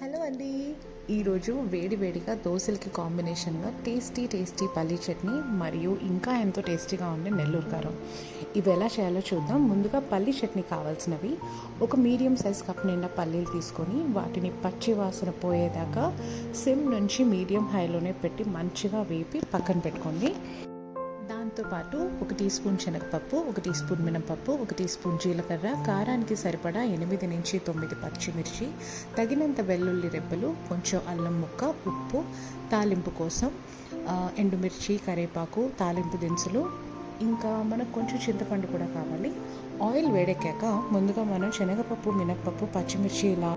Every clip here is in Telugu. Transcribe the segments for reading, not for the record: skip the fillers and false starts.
హలో అండి. ఈరోజు వేడివేడిగా దోశలకి కాంబినేషన్గా టేస్టీ పల్లీ చట్నీ మరియు ఇంకా ఎంతో టేస్టీగా ఉండే నెల్లూరు కారం. ఇవి ఎలా చేయాలో చూద్దాం. ముందుగా పల్లీ చట్నీ కావాల్సినవి ఒక మీడియం సైజ్ కప్ నిండా పల్లీలు తీసుకొని వాటిని పచ్చి వాసన పోయేదాకా సిమ్ నుంచి మీడియం హైలోనే పెట్టి మంచిగా వేపి పక్కన పెట్టుకోండి. దాంతోపాటు 1 టీ స్పూన్ శనగపప్పు, 1 టీ స్పూన్ మినపప్పు, 1 టీ స్పూన్ జీలకర్ర, కారానికి సరిపడా 8 నుంచి 9 పచ్చిమిర్చి, తగినంత వెల్లుల్లి రెబ్బలు, కొంచెం అల్లం ముక్క, ఉప్పు, తాలింపు కోసం ఎండుమిర్చి, కరివేపాకు, తాలింపు దినుసులు, ఇంకా మనకు కొంచెం చింతపండు కూడా కావాలి. ఆయిల్ వేడెక్కాక ముందుగా మనం శనగపప్పు, మినపప్పు, పచ్చిమిర్చి ఇలా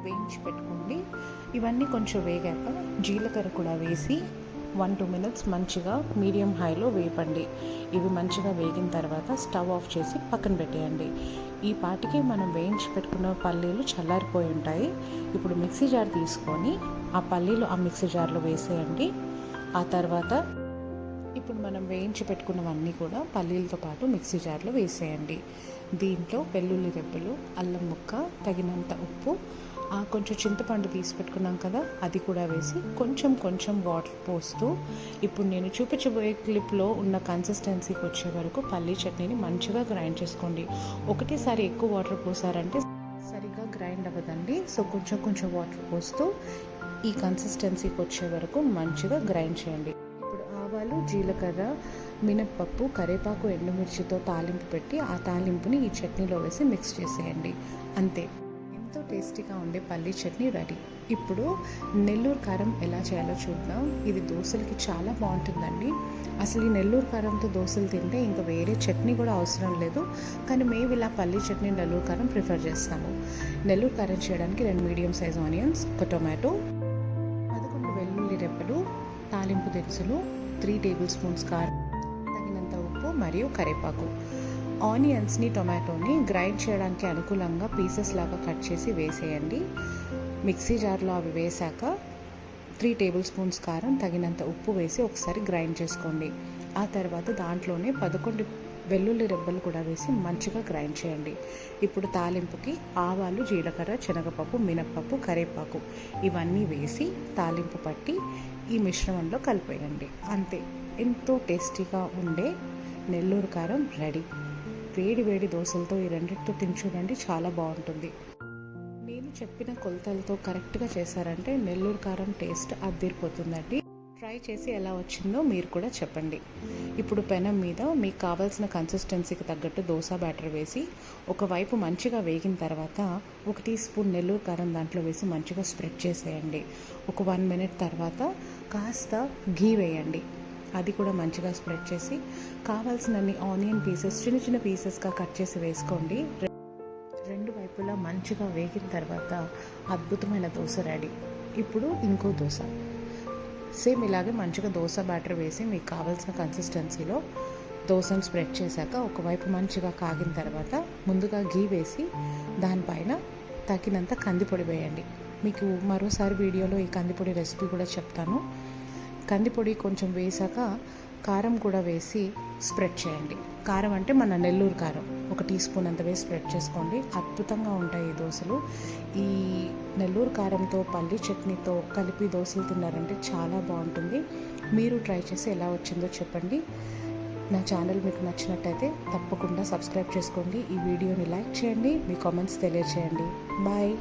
వేయించి పెట్టుకోండి. ఇవన్నీ కొంచెం వేగాక జీలకర్ర కూడా వేసి 1-2 మినిట్స్ మంచిగా మీడియం హైలో వేపండి. ఇవి మంచిగా వేగిన తర్వాత స్టవ్ ఆఫ్ చేసి పక్కన పెట్టేయండి. ఈ పాటికి మనం వేయించి పెట్టుకున్న పల్లీలు చల్లారిపోయి ఉంటాయి. ఇప్పుడు మిక్సీ జార్ తీసుకొని ఆ పల్లీలు ఆ మిక్సీ జార్లో వేసేయండి. ఆ తర్వాత ఇప్పుడు మనం వేయించి పెట్టుకున్నవన్నీ కూడా పల్లీలతో పాటు మిక్సీ జార్లో వేసేయండి. దీంట్లో వెల్లుల్లి రెబ్బలు, అల్లం ముక్క, తగినంత ఉప్పు, కొంచెం చింతపండు తీసి పెట్టుకున్నాం కదా, అది కూడా వేసి కొంచెం వాటర్ పోస్తూ ఇప్పుడు నేను చూపించబోయే క్లిప్లో ఉన్న కన్సిస్టెన్సీకి వచ్చే వరకు పల్లీ చట్నీని మంచిగా గ్రైండ్ చేసుకోండి. ఒకటేసారి ఎక్కువ వాటర్ పోసారంటే సరిగా గ్రైండ్ అవ్వదండి. సో కొంచెం వాటర్ పోస్తూ ఈ కన్సిస్టెన్సీకి వచ్చే వరకు మంచిగా గ్రైండ్ చేయండి. ఇప్పుడు ఆవాలు, జీలకర్ర, మినప్పప్పు, కరివేపాకు, ఎండుమిర్చితో తాలింపు పెట్టి ఆ తాలింపుని ఈ చట్నీలో వేసి మిక్స్ చేసేయండి. అంతే, ఎంతో టేస్టీగా ఉండే పల్లీ చట్నీ రెడీ. ఇప్పుడు నెల్లూరు కారం ఎలా చేయాలో చూద్దాం. ఇది దోశలకి చాలా బాగుంటుందండి. అసలు ఈ నెల్లూరు కారంతో దోశలు తింటే ఇంకా వేరే చట్నీ కూడా అవసరం లేదు. కానీ మేము ఇలా పల్లీ చట్నీ నెల్లూరు కారం ప్రిఫర్ చేస్తాము. నెల్లూరు కారం చేయడానికి 2 మీడియం సైజ్ ఆనియన్స్, 1 టొమాటో, 11 వెల్లుల్లి రెబ్బలు, తాలింపు దినుసులు, 3 టేబుల్ స్పూన్స్ కారం, తగినంత ఉప్పు మరియు కరివేపాకు. ఆనియన్స్ని, టొమాటోని గ్రైండ్ చేయడానికి అనుకూలంగా పీసెస్ లాగా కట్ చేసి వేసేయండి. మిక్సీ జార్లో అవి వేసాక 3 టేబుల్ స్పూన్స్ కారం, తగినంత ఉప్పు వేసి ఒకసారి గ్రైండ్ చేసుకోండి. ఆ తర్వాత దాంట్లోనే 11 వెల్లుల్లి రెబ్బలు కూడా వేసి మంచిగా గ్రైండ్ చేయండి. ఇప్పుడు తాలింపుకి ఆవాలు, జీలకర్ర, శనగపప్పు, మినప్పప్పు, కరివేపాకు ఇవన్నీ వేసి తాలింపు పట్టి ఈ మిశ్రమంలో కలిపేయండి. అంతే, ఎంతో టేస్టీగా ఉండే నెల్లూరు కారం రెడీ. వేడి దోశలతో ఈ రెండింటితో తిని చూడండి, చాలా బాగుంటుంది. నేను చెప్పిన కొలతలతో కరెక్ట్గా చేశారంటే నెల్లూరు కారం టేస్ట్ అద్దిరిపోతుందండి. ట్రై చేసి ఎలా వచ్చిందో మీరు కూడా చెప్పండి. ఇప్పుడు పెనం మీద మీకు కావాల్సిన కన్సిస్టెన్సీకి తగ్గట్టు దోశ బ్యాటర్ వేసి ఒకవైపు మంచిగా వేగిన తర్వాత 1 టీ స్పూన్ నెల్లూరు కారం దాంట్లో వేసి మంచిగా స్ప్రెడ్ చేసేయండి. ఒక 1 మినిట్ తర్వాత కాస్త ఘీ వేయండి. అది కూడా మంచిగా స్ప్రెడ్ చేసి కావాల్సినన్ని ఆనియన్ పీసెస్ చిన్న పీసెస్గా కట్ చేసి వేసుకోండి. 2 వైపులా మంచిగా వేగిన తర్వాత అద్భుతమైన దోశ రెడీ. ఇప్పుడు ఇంకో దోశ సేమ్ ఇలాగే మంచిగా దోశ బ్యాటర్ వేసి మీకు కావాల్సిన కన్సిస్టెన్సీలో దోశను స్ప్రెడ్ చేశాక ఒకవైపు మంచిగా కాగిన తర్వాత ముందుగా ఘీ వేసి దానిపైన తగినంత కందిపొడి వేయండి. మీకు మరోసారి వీడియోలో ఈ కందిపొడి రెసిపీ కూడా చెప్తాను. కందిపొడి కొంచెం వేసాక కారం కూడా వేసి స్ప్రెడ్ చేయండి. కారం అంటే మన నెల్లూరు కారం 1 టీ స్పూన్ అంత వేసి స్ప్రెడ్ చేసుకోండి. అద్భుతంగా ఉంటాయి ఈ దోశలు. ఈ నెల్లూరు కారంతో పల్లీ చట్నీతో కలిపి దోశలు తిన్నారంటే చాలా బాగుంటుంది. మీరు ట్రై చేసి ఎలా వచ్చిందో చెప్పండి. నా ఛానల్ మీకు నచ్చినట్టయితే తప్పకుండా సబ్స్క్రైబ్ చేసుకోండి. ఈ వీడియోని లైక్ చేయండి, మీ కామెంట్స్ తెలియజేయండి. బాయ్.